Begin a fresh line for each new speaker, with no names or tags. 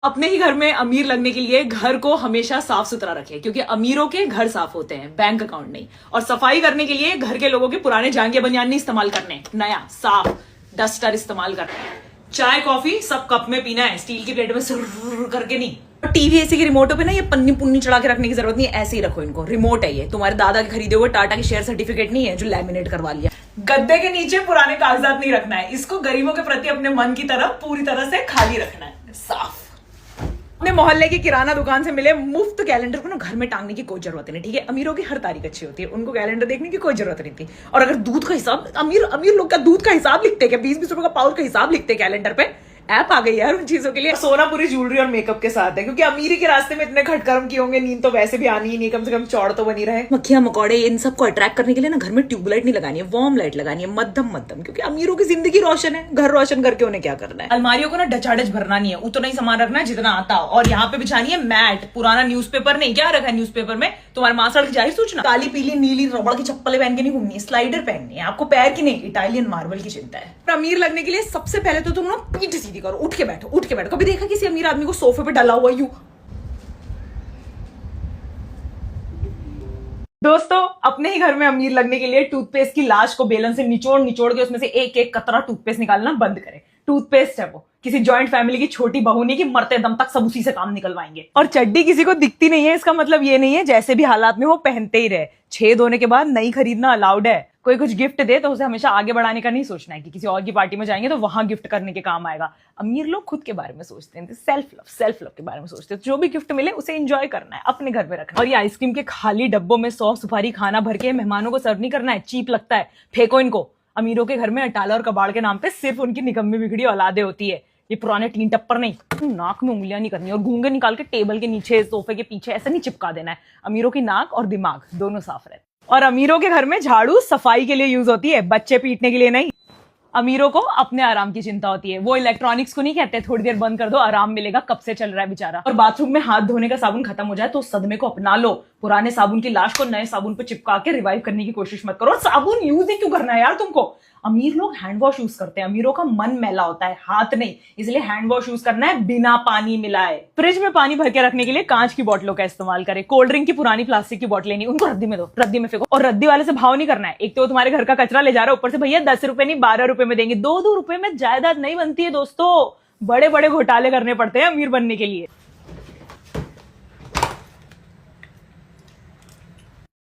अपने ही घर में अमीर लगने के लिए घर को हमेशा साफ सुथरा रखें, क्योंकि अमीरों के घर साफ होते हैं, बैंक अकाउंट नहीं। और सफाई करने के लिए घर के लोगों के पुराने जांघे बनियान नहीं इस्तेमाल करने, नया साफ डस्टर इस्तेमाल करना है। चाय कॉफी सब कप में पीना है, स्टील की प्लेट में सुर करके नहीं। टीवी एसी के रिमोटों पे ना ये पन्नी पुन्नी चढ़ा के रखने की जरूरत नहीं है, ऐसे ही रखो इनको। रिमोट है ये, तुम्हारे दादा के खरीदे हुए टाटा के शेयर सर्टिफिकेट नहीं है जो लैमिनेट करवा लिया। गद्दे के नीचे पुराने कागजात नहीं रखना है, इसको गरीबों के प्रति अपने मन की तरह पूरी तरह से खाली रखना है, साफ। अपने मोहल्ले की किराना दुकान से मिले मुफ्त कैलेंडर को ना घर में टांगने की कोई जरूरत नहीं, ठीक है। अमीरों की हर तारीख अच्छी होती है, उनको कैलेंडर देखने की कोई जरूरत नहीं थी। और अगर दूध का हिसाब, अमीर लोग का दूध का हिसाब लिखते हैं क्या? 20-20 रुपए का पाउच का हिसाब लिखते हैं कैलेंडर पे। ऐप आ गई यार उन चीजों के लिए। सोना पूरी ज्वेलरी और मेकअप के साथ है, क्योंकि अमीरी के रास्ते में इतने खटकर्म किए होंगे, नींद तो वैसे भी आनी ही नहीं, कम से कम चौड़ तो बनी रहे। मक्खियां मकौड़े इन सबको अट्रैक्ट करने के लिए ना घर में ट्यूबलाइट नहीं लगानी है, वार्म लाइट लगानी है, मध्यम मध्यम, क्योंकि अमीरों की जिंदगी रोशन है। घर रोशन करके उन्हें क्या करना है? अलमारियों को ना डचाडच भरना नहीं है, उतना ही सामान रखना है जितना आता हो। और यहाँ पे बिछानी है मैट, पुराना न्यूज़पेपर नहीं। क्या रखा है न्यूज़पेपर में? तुम्हारे मासड़ की जाहिर सूचना। काली पीली नीली रबड़ की चप्पलें पहन के नहीं घूमनी है, स्लाइडर पहननी है आपको, पैर की नहीं, इटालियन मार्बल की चिंता है। अमीर लगने के लिए सबसे पहले तो तुम ना पीठ सीधी करो, उठ के बैठो। कभी देखा किसी अमीर आदमी को सोफे पे डला हुआ यूं? दोस्तों, अपने ही घर में अमीर लगने के लिए टूथपेस्ट की लाश को बेलन से निचोड़ निचोड़ के उसमें से एक एक कतरा टूथपेस्ट निकालना बंद करें। टूथपेस्ट है वो, किसी जॉइंट फैमिली की छोटी बहू नहीं कि मरते दम तक सब उसी से काम निकलवाएंगे। और चड्डी किसी को दिखती नहीं है, इसका मतलब ये नहीं है जैसे भी हालात में हो पहनते ही रहे। छेद होने के बाद नई खरीदना अलाउड है। कोई कुछ गिफ्ट दे तो उसे हमेशा आगे बढ़ाने का नहीं सोचना है कि किसी और की पार्टी में जाएंगे तो वहां गिफ्ट करने के काम आएगा। अमीर लोग खुद के बारे में सोचते हैं, सेल्फ लव के बारे में सोचते हैं। जो भी गिफ्ट मिले उसे एंजॉय करना है, अपने घर में रखना। और ये आइसक्रीम के खाली डब्बों में सौंफ सुपारी खाना भर के मेहमानों को सर्व नहीं करना है, चीप लगता है, फेंको इनको। अमीरों के घर में अटाला और कबाड़ के नाम पे सिर्फ उनकी निकम्मी बिगड़ी औलादे होती है। ये पुराने टीन टप्पर नहीं, नाक में उंगलियां नहीं करनी और गूंगे निकाल के टेबल के नीचे सोफे के पीछे ऐसा नहीं चिपका देना है। अमीरों की नाक और दिमाग दोनों साफ रहते। और अमीरों के घर में झाड़ू सफाई के लिए यूज होती है, बच्चे पीटने के लिए नहीं। अमीरों को अपने आराम की चिंता होती है, वो इलेक्ट्रॉनिक्स को नहीं कहते थोड़ी देर बंद कर दो आराम मिलेगा, कब से चल रहा है बेचारा। और बाथरूम में हाथ धोने का साबुन खत्म हो जाए तो उस सदमे को अपना लो। पुराने साबुन की लाश को नए साबुन पर चिपका के रिवाइव करने की कोशिश मत करो। साबुन यूज ही क्यों करना है यार तुमको? अमीर लोग हैंड वॉश यूज करते हैं, अमीरों का मन मैला होता है, हाथ नहीं, इसलिए हैंड वॉश यूज करना है बिना पानी मिलाए। फ्रिज में पानी भर के रखने के लिए कांच की बोतलों का इस्तेमाल करें। कोल्ड ड्रिंक की पुरानी प्लास्टिक की बोतलें नहीं, उनको रद्दी में दो, रद्दी में फेंको। और रद्दी वाले से भाव नहीं करना है, एक तो तुम्हारे घर का कचरा ले जा रहा है, ऊपर से भैया 10 रुपए नहीं 12 रुपए में देंगे। 2-2 रुपए में जायदाद नहीं बनती है दोस्तों, बड़े बड़े घोटाले करने पड़ते हैं अमीर बनने के लिए।